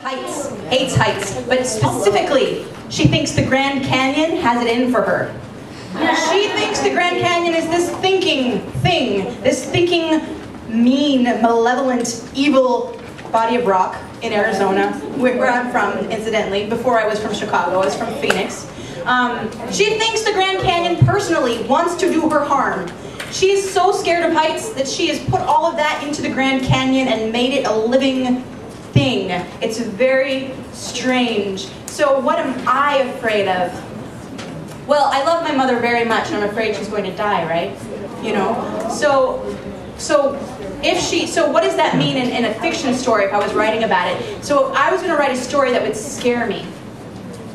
Heights, hates heights, but specifically, she thinks the Grand Canyon has it in for her. She thinks the Grand Canyon is this thinking thing, this thinking, mean, malevolent, evil body of rock in Arizona, where I'm from, incidentally. Before I was from Chicago, I was from Phoenix. She thinks the Grand Canyon personally wants to do her harm. She is so scared of heights that she has put all of that into the Grand Canyon and made it a living thing. It's very strange. So what am I afraid of? Well, I love my mother very much, and I'm afraid she's going to die, right? You know? So what does that mean in a fiction story if I was writing about it? So I was going to write a story that would scare me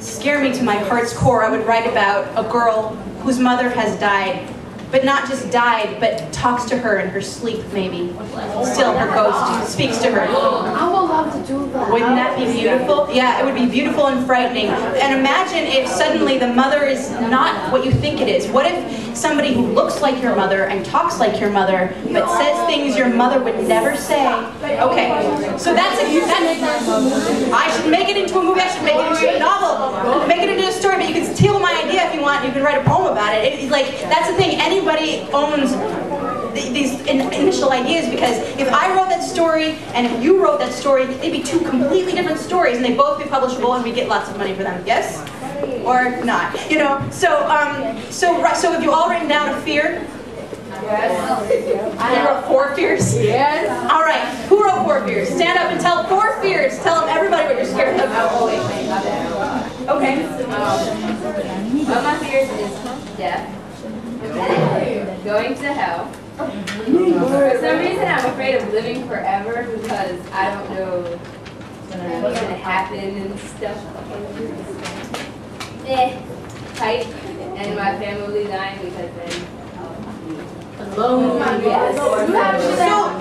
to my heart's core. I would write about a girl whose mother has died, but not just died, but talks to her in her sleep, maybe. Still, her ghost speaks to her. I would love to do that. Wouldn't that be beautiful? Yeah, it would be beautiful and frightening. And imagine if suddenly the mother is not what you think it is. What if somebody who looks like your mother and talks like your mother, but says things your mother would never say? Okay, so I should make it into a movie, I should make it into a novel, make it into a story, but you can steal my idea if you want, you can write a poem about it. That's the thing, anybody owns these initial ideas, because if I wrote that story and if you wrote that story, they'd be two completely different stories and they'd both be publishable and we get lots of money for them. Yes? Or not, you know? So have you all written down a fear? Yes. You wrote 4 fears? Yes. All right, who wrote 4 fears? Stand up and tell 4 fears. Tell them everybody what you're scared of. Okay. One of my fears is death. Going to hell. For some reason I'm afraid of living forever because I don't know what's going to happen and stuff. Height and my family dying because then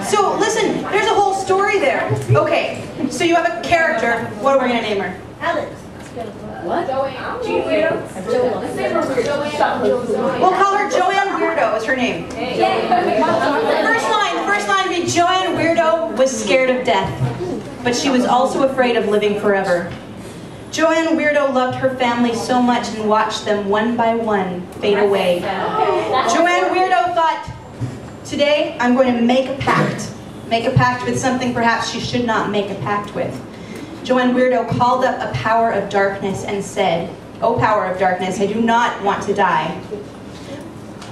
So listen, there's a whole story there. Okay, so you have a character. What are we going to name her? Alex. what? We'll call her Joanne Weirdo is her name. First line would be Joanne Weirdo was scared of death, but she was also afraid of living forever. Joanne Weirdo loved her family so much and watched them one by one fade away. Joanne Weirdo thought, today I'm going to make a pact. Make a pact with something perhaps she should not make a pact with. Joanne Weirdo called up a power of darkness and said, "O power of darkness, I do not want to die.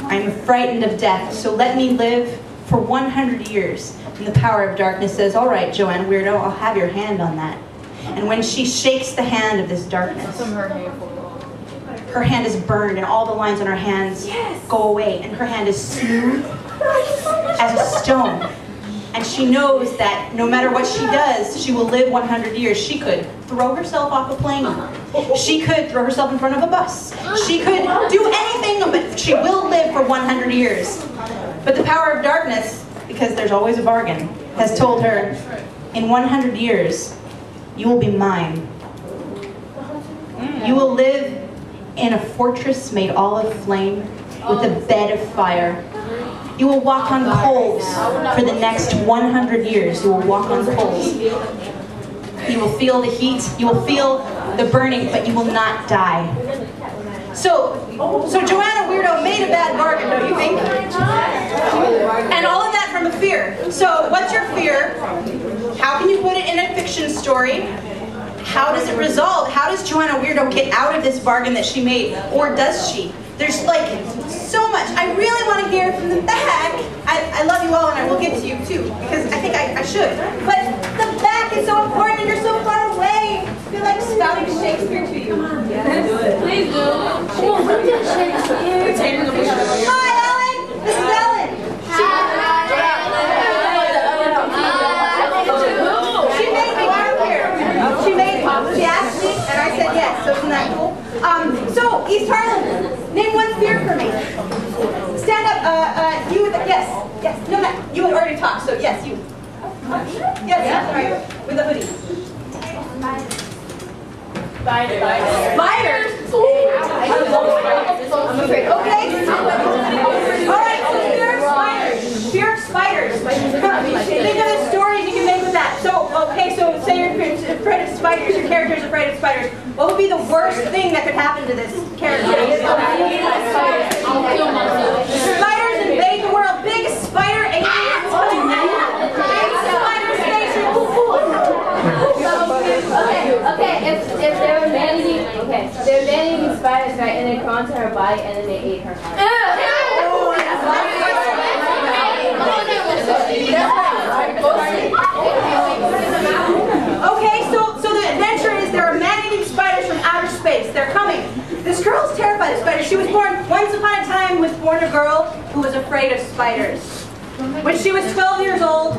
I'm frightened of death, so let me live for 100 years. And the power of darkness says, "All right, Joanne Weirdo, I'll have your hand on that." And when she shakes the hand of this darkness, her hand is burned and all the lines on her hands go away, and her hand is smooth as a stone. And she knows that no matter what she does, she will live 100 years. She could throw herself off a plane. She could throw herself in front of a bus. She could do anything, but she will live for 100 years. But the power of darkness, because there's always a bargain, has told her, in 100 years, you will be mine. You will live in a fortress made all of flame with a bed of fire. You will walk on coals for the next 100 years. You will walk on coals. You will feel the heat. You will feel the burning, but you will not die. So Joanna Weirdo made a bad bargain, don't you think? And all of that from a fear. So what's your fear? How can you put it in a fiction story? How does it resolve? How does Joanna Weirdo get out of this bargain that she made? Or does she? There's like so much. I really want to hear from the back. I love you all and I will get to you too, because I think I should. But the back is so important and you're so far away. I feel like spouting Shakespeare to you. Please do. Hi, Ellen. This is Ellen. She made me come here. She asked me and I said yes. So isn't that cool? So East Harlem. Name one fear for me. Stand up. You with the, yes. No, you had already talked. So yes, you. Yes. Sorry. With the hoodie. Spiders. I'm afraid. Okay. All right. So fear of spiders. Fear of spiders. Think of the stories you can make with that. So okay. So say you're afraid of spiders. worst thing that could happen to this character. Spiders invade the world. Big spider aliens coming in. Big spider station. Okay, if they were man-eating spiders, right, and they crawled into her body and then they ate her heart. Okay, so the adventure is there are man-eating spiders from outer space. They're coming. This girl's terrified of spiders. She was born, once upon a time, was born a girl who was afraid of spiders. When she was 12 years old,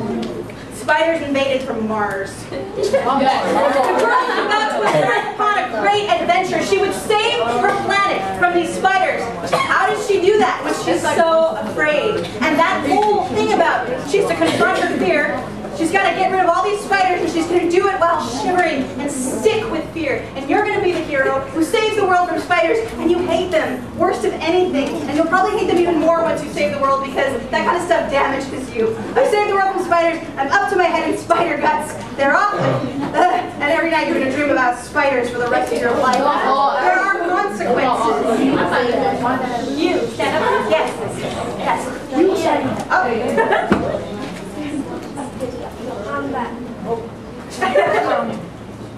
spiders invaded from Mars. The girl was about to embark upon a great adventure. She would save her planet from these spiders. How did she do that when she's so afraid? And that whole thing about she's to confront her fear. She's got to get rid of all these spiders, and she's going to do it while shivering and sick with fear. And you're going to be the hero who saves the world from spiders, and you hate them worst of anything. And you'll probably hate them even more once you save the world, because that kind of stuff damages you. I saved the world from spiders. I'm up to my head in spider guts. They're awful. And every night you're going to dream about spiders for the rest of your life. There are consequences. You stand up. Yes. Yes. You stand up. Oh.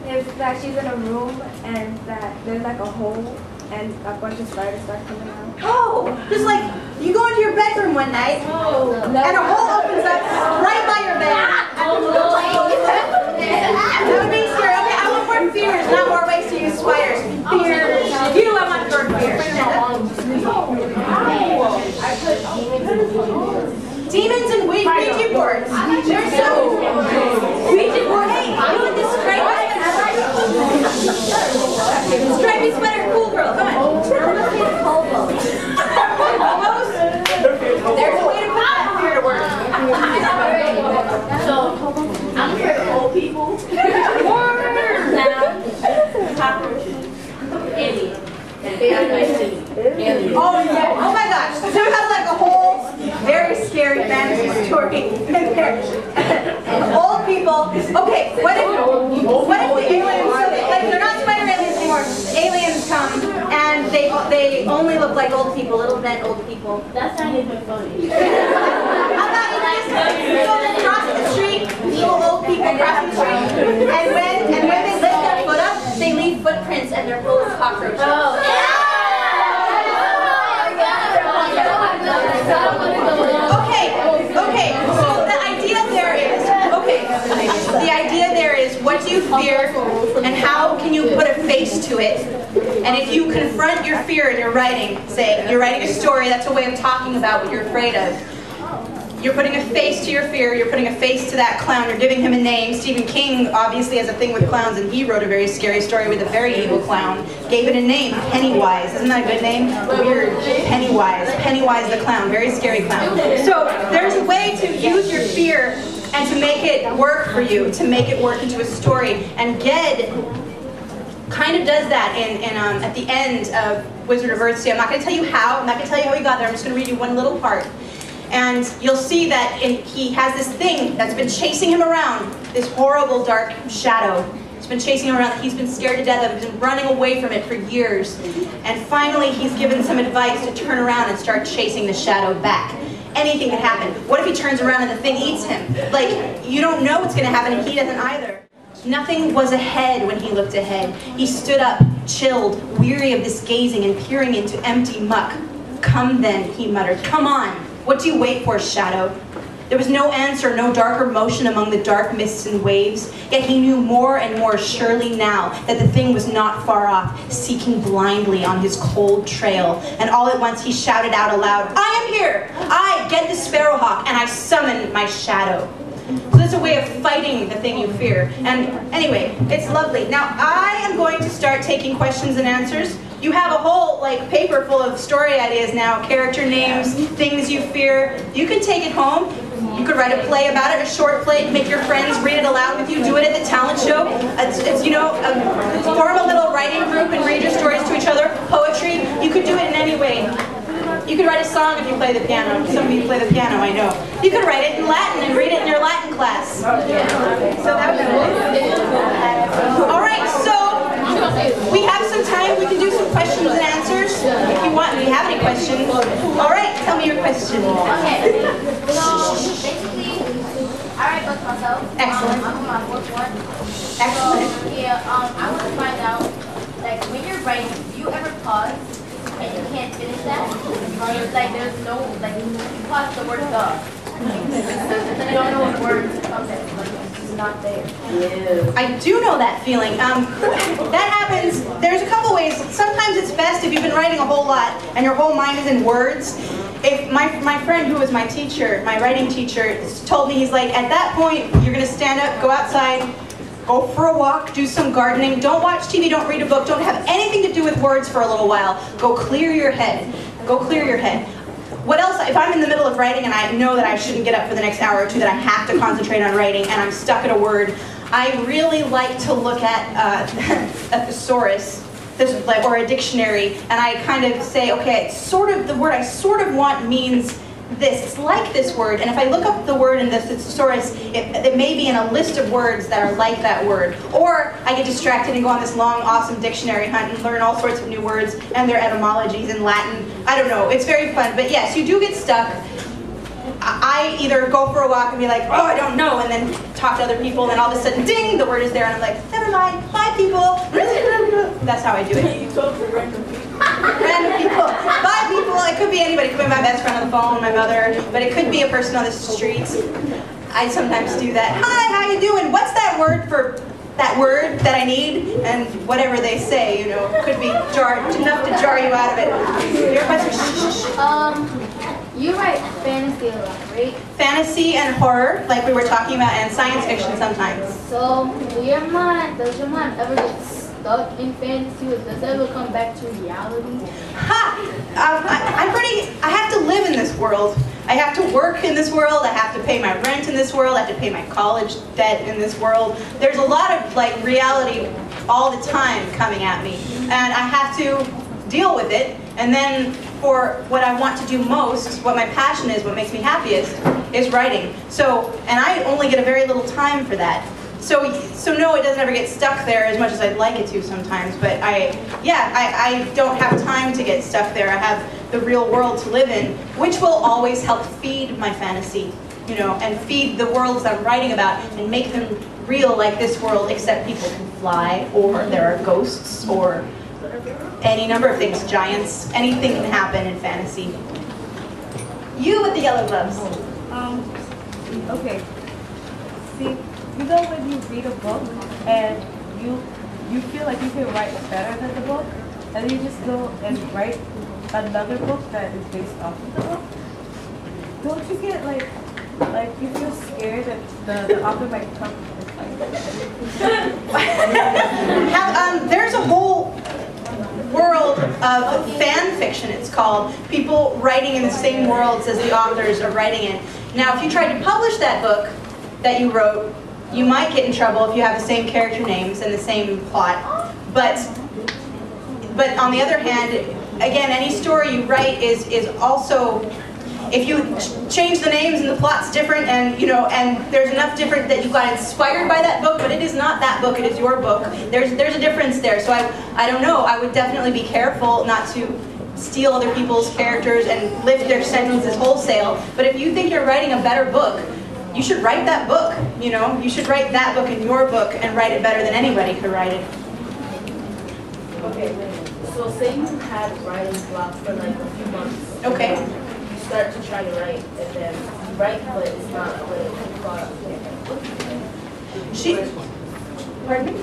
It's that she's in a room and that there's like a hole and a bunch of spiders start coming out. Oh, just like you go into your bedroom one night and a hole opens up right by your bed. That would be scary. Okay, I want more fears, not more ways to use spiders. Fears. You, I want more fears. Demons and Ouija boards. There's some Ouija board. Hey, you want this stripy sweater? Cool girl, come on. Almost. There's a way to put that fear to work. So, I'm afraid of old people. Oh yeah. Oh my gosh. So you have like a whole very scary fantasy story in there. Old people. Okay, what if the aliens, like they're not spider aliens anymore, aliens come and they only look like old people, little bent old people. That's not even funny. How about you just go across the street, little old people crossing the street, and when they lift their foot up, they leave footprints and they're full of cockroaches. Oh. Okay, so the idea there is, what do you fear and how can you put a face to it? And if you confront your fear in your writing, say you're writing a story, that's a way of talking about what you're afraid of. You're putting a face to your fear, you're putting a face to that clown, you're giving him a name. Stephen King obviously has a thing with clowns, and he wrote a very scary story with a very evil clown. Gave it a name, Pennywise. Isn't that a good name? Weird. Pennywise. Pennywise the clown. Very scary clown. So there's a way to use your fear and to make it work for you, to make it work into a story. And Ged kind of does that at the end of Wizard of Earthsea. I'm not going to tell you how. I'm not going to tell you how he got there. I'm just going to read you one little part. And you'll see that he has this thing that's been chasing him around, this horrible dark shadow. It's been chasing him around that he's been scared to death of, he's been running away from it for years. And finally he's given some advice to turn around and start chasing the shadow back. Anything could happen. What if he turns around and the thing eats him? Like, you don't know what's going to happen and he doesn't either. Nothing was ahead when he looked ahead. He stood up, chilled, weary of this gazing and peering into empty muck. Come then, he muttered. Come on. What do you wait for, shadow? There was no answer, no darker motion among the dark mists and waves, yet he knew more and more surely now that the thing was not far off, seeking blindly on his cold trail. And all at once he shouted out aloud, I am here! I, Ged the Sparrowhawk, and I summon my shadow. So that's a way of fighting the thing you fear. And anyway, it's lovely. Now I am going to start taking questions and answers. You have a whole paper full of story ideas now, character names, things you fear. You can take it home. You could write a play about it, a short play, make your friends read it aloud with you, do it at the talent show. Form a little writing group and read your stories to each other, poetry. You could do it in any way. You could write a song if you play the piano. Some of you play the piano, I know. You could write it in Latin and read it in your Latin class. So that was cool. All right, so we have some time. we can do some questions and answers if you want. If you have any questions. All right, tell me your question. Okay. So basically, I write books myself. Excellent. I'm on my fourth one. Excellent. So, yeah, I want to find out, like, when you're writing, do you ever pause and you can't finish that? Or like there's no, like, you pause the word the. Then you don't know what word comes in. Like, it's just not there. I do know that feeling. That happens, there's a couple ways. Sometimes it's best if you've been writing a whole lot and your whole mind is in words. If my friend who was my teacher, my writing teacher, told me, he's like, at that point, you're going to stand up, go outside, go for a walk, do some gardening, don't watch TV, don't read a book, don't have anything to do with words for a little while. Go clear your head. Go clear your head. What else, if I'm in the middle of writing and I know that I shouldn't get up for the next hour or two, that I have to concentrate on writing and I'm stuck at a word, I really like to look at a thesaurus or a dictionary, and I kind of say, okay, it's sort of, the word I sort of want means this. It's like this word, and if I look up the word in the thesaurus, it may be in a list of words that are like that word. Or I get distracted and go on this long, awesome dictionary hunt and learn all sorts of new words and their etymologies in Latin. I don't know, it's very fun, but yes, you do get stuck. I either go for a walk and be like, oh, I don't know, and then talk to other people, and then all of a sudden, ding, the word is there, and I'm like, never mind, bye people. That's how I do it. Random people. Bye people. It could be anybody. It could be my best friend on the phone, my mother, but it could be a person on the streets. I sometimes do that. Hi, how you doing? What's that word for that word that I need? And whatever they say, you know, could be enough to jar you out of it. Your question? You write fantasy a lot, right? Fantasy and horror, like we were talking about, and science fiction sometimes. So, does your mind ever get stuck in fantasy, or does it ever come back to reality? I have to live in this world. I have to work in this world. I have to pay my rent in this world. I have to pay my college debt in this world. There's a lot of like reality all the time coming at me, and I have to deal with it. And then for what I want to do most, what my passion is, what makes me happiest, is writing. So, and I only get a very little time for that. So no, it doesn't ever get stuck there as much as I'd like it to sometimes, but I don't have time to get stuck there. I have the real world to live in, which will always help feed my fantasy, you know, and feed the worlds I'm writing about and make them real like this world, except people can fly, or there are ghosts, or any number of things, giants, anything can happen in fantasy. You with the yellow gloves. Okay. See, you know when you read a book and you feel like you can write better than the book, and you just go and write another book that is based off of the book? Don't you get like you feel scared that the author might come? There's a whole world of fan fiction, it's called. People writing in the same worlds as the authors are writing in. Now, if you tried to publish that book that you wrote, you might get in trouble if you have the same character names and the same plot. But on the other hand, again, any story you write is also, if you change the names and the plot's different, and you know, and there's enough different that you got inspired by that book, but it is not that book, it is your book. There's a difference there. So I don't know, I would definitely be careful not to steal other people's characters and lift their sentences wholesale. But if you think you're writing a better book, you should write that book, you know? You should write that book in your book and write it better than anybody could write it. Okay, so say you had writing block for like a few months. Okay. You start to try to write, and then you write, but it's not what you thought. Pardon me?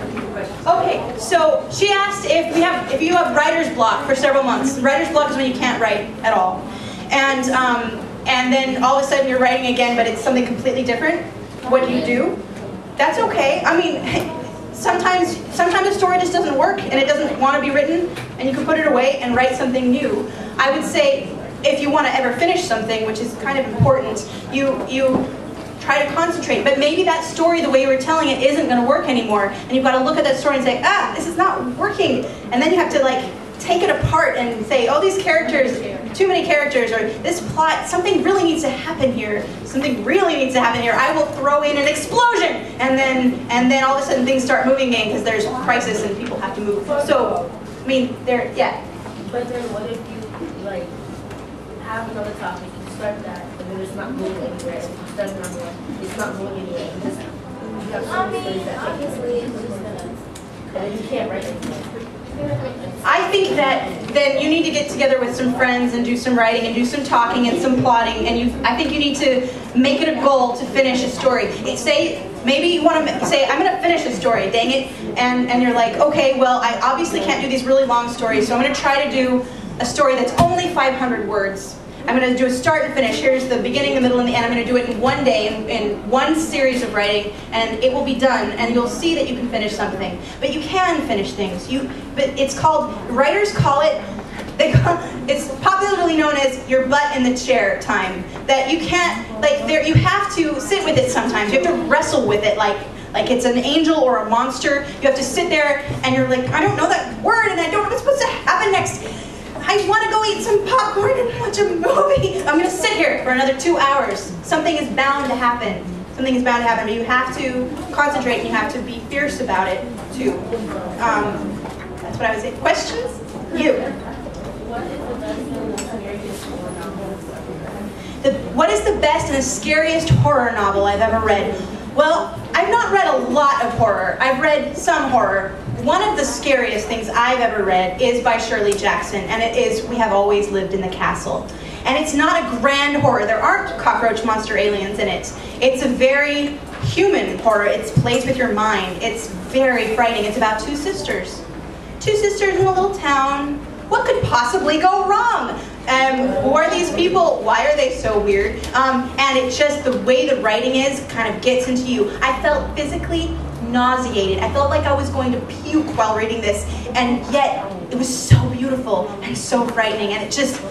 Okay, so she asked if you have writer's block for several months. Writer's block is when you can't write at all. And then all of a sudden you're writing again, but it's something completely different. What do you do? That's okay. I mean, sometimes a story just doesn't work and it doesn't want to be written, and you can put it away and write something new. I would say if you want to ever finish something, which is kind of important, you try to concentrate. But maybe that story, the way you were telling it, isn't going to work anymore, and you've got to look at that story and say, this is not working. And then you have to like take it apart and say, oh, these characters, too many characters, or this plot, something really needs to happen here. Something really needs to happen here. I will throw in an explosion, and then all of a sudden things start moving again because there's a crisis and people have to move. So I mean, they're, yeah. But then what if you, like, have another topic, you start that, and then it's not going anywhere, and you start another one, it's not going anywhere, you just, you have so many stories that obviously, it's just gonna. and then you can't write anymore. I think that then you need to get together with some friends and do some writing and do some talking and some plotting, and I think you need to make it a goal to finish a story. Say, maybe you want to say, I'm going to finish a story, dang it, and you're like, okay, well, I obviously can't do these really long stories, so I'm going to try to do a story that's only 500 words. I'm going to do a start and finish. Here's the beginning, the middle, and the end. I'm going to do it in one day, in one series of writing, and it will be done, and you'll see that you can finish something. But you can finish things. But it's called, writers call it, it's popularly known as your butt in the chair time. That you can't, you have to sit with it sometimes. You have to wrestle with it like it's an angel or a monster. You have to sit there, and you're like, I don't know that word, and I don't know what's supposed to happen next. I want to go eat some popcorn and watch a movie. I'm going to sit here for another 2 hours. Something is bound to happen. Something is bound to happen, but you have to concentrate and you have to be fierce about it, too. That's what I would say. Questions? You. What is the best and the scariest horror novel I've ever read? Well, I've not read a lot of horror. I've read some horror. One of the scariest things I've ever read is by Shirley Jackson, and it is We Have Always Lived in the Castle. And it's not a grand horror. There aren't cockroach monster aliens in it. It's a very human horror. It plays with your mind. It's very frightening. It's about two sisters. Two sisters in a little town. What could possibly go wrong? Who are these people? Why are they so weird? And it's just the way the writing is kind of gets into you. I felt physically nauseated. I felt like I was going to puke while reading this, and yet it was so beautiful and so frightening, and it just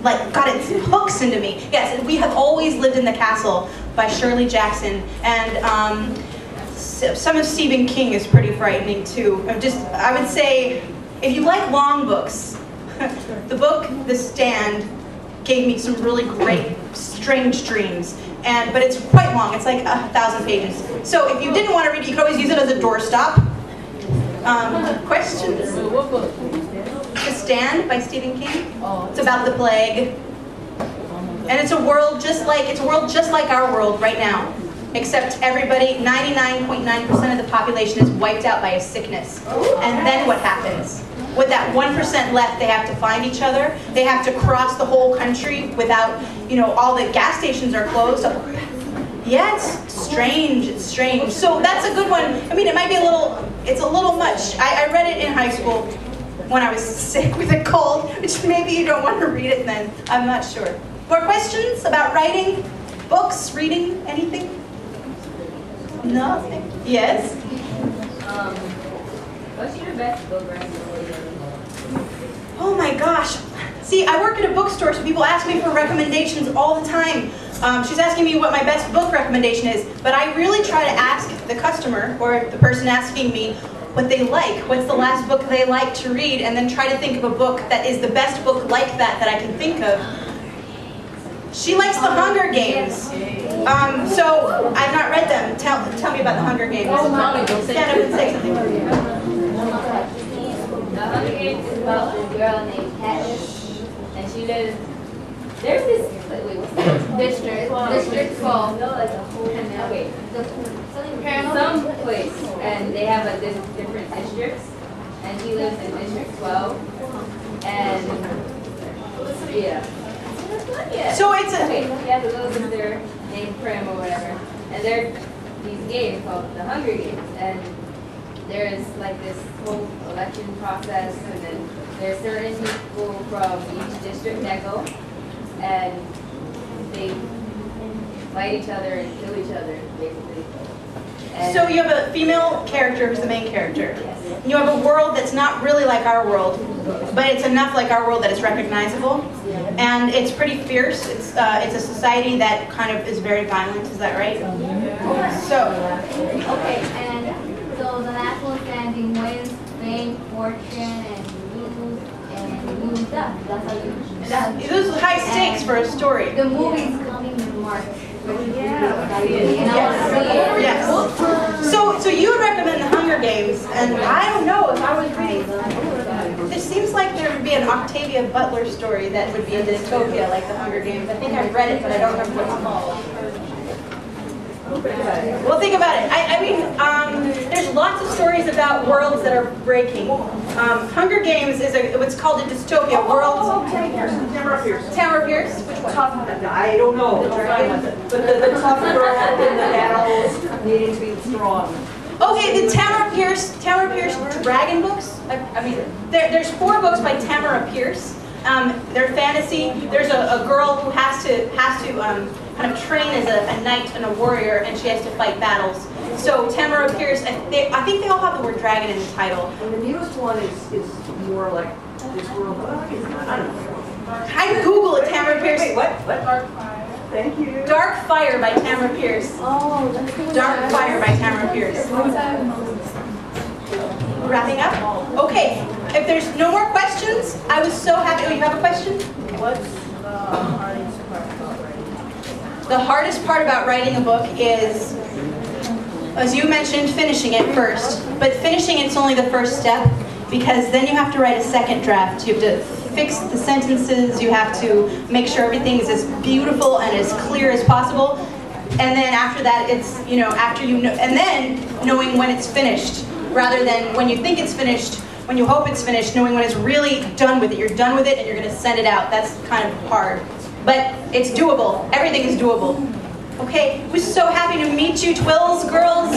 got its hooks into me. Yes, We Have Always Lived in the Castle by Shirley Jackson, and some of Stephen King is pretty frightening too. I would say, if you like long books, the book The Stand gave me some really great, strange dreams. But it's quite long. It's like 1,000 pages. So if you didn't want to read it, you could always use it as a doorstop. Questions? The Stand by Stephen King. It's about the plague, and it's a world just like our world right now, except everybody, 99.9% of the population is wiped out by a sickness. And then what happens? With that 1% left, they have to find each other. They have to cross the whole country without, all the gas stations are closed. Yeah, it's strange. It's strange. So that's a good one. I mean, it might be it's a little much. I read it in high school when I was sick with a cold, which maybe you don't want to read it then. I'm not sure. More questions about writing, books, reading, anything? Nothing. Yes? What's your best book recommendation? Oh my gosh. See, I work at a bookstore, so people ask me for recommendations all the time. She's asking me what my best book recommendation is, but I really try to ask the customer, or the person asking me, what they like. What's the last book they like to read, and then try to think of a book that is the best book like that I can think of. She likes The Hunger Games. So I've not read them. Tell me about The Hunger Games. Stand up and say something. The Hunger Games is about this girl named Katniss, and she lives. There's this district 12. No, like a whole. Okay. Some place, and they have different districts, and she lives in District 12, and yeah. So it's yeah, the little sister named Prim or whatever, and they're these games called the Hunger Games, and there's this whole election process, and then there's certain people from each district that go, and they fight each other and kill each other, basically. And so you have a female character who's the main character. Yes. You have a world that's not really like our world, but it's enough like our world that it's recognizable, and it's pretty fierce. It's a society that kind of is very violent. Is that right? So Okay, and so the last one standing wins fame, fortune, and lose. That's how you. those are high stakes for a story. The movie's coming. Yes. So you would recommend The Hunger Games, and I don't know if I was reading. It seems like there would be an Octavia Butler story that would be a dystopia like The Hunger Games. I think I've read it, but I don't remember what it's called. Well, think about it. I mean, there's lots of stories about worlds that are breaking. Hunger Games is what's called a dystopia world. Tamara Pierce. Tamara Pierce? Which one? I don't know. But the tough girl in the battles needing to be strong. Okay, the Tamara Pierce dragon books. I mean, there's 4 books by Tamara Pierce. They're fantasy. There's a girl who has to kind of train as a knight and a warrior, and she has to fight battles. So Tamara Pierce, I think they all have the word dragon in the title. And the newest one is more like this world. I don't know. I Google it, Tamara Pierce. Wait, what? Dark Fire. Thank you. Dark Fire by Tamara Pierce. Oh, that's the one. Dark Fire by Tamara Pierce. Wrapping up? Okay, if there's no more questions, I was so happy. Oh, you have a question? What's the hardest part about writing? The hardest part about writing a book is, as you mentioned, finishing it first. But finishing it's only the first step, because then you have to write a second draft. You have to fix the sentences, you have to make sure everything is as beautiful and as clear as possible. And then after that, it's, you know, and then knowing when it's finished, rather than when you think it's finished, when you hope it's finished, knowing when it's really done with it. You're done with it and you're going to send it out. That's kind of hard. But it's doable. Everything is doable. Okay, we're so happy to meet you, Twills girls.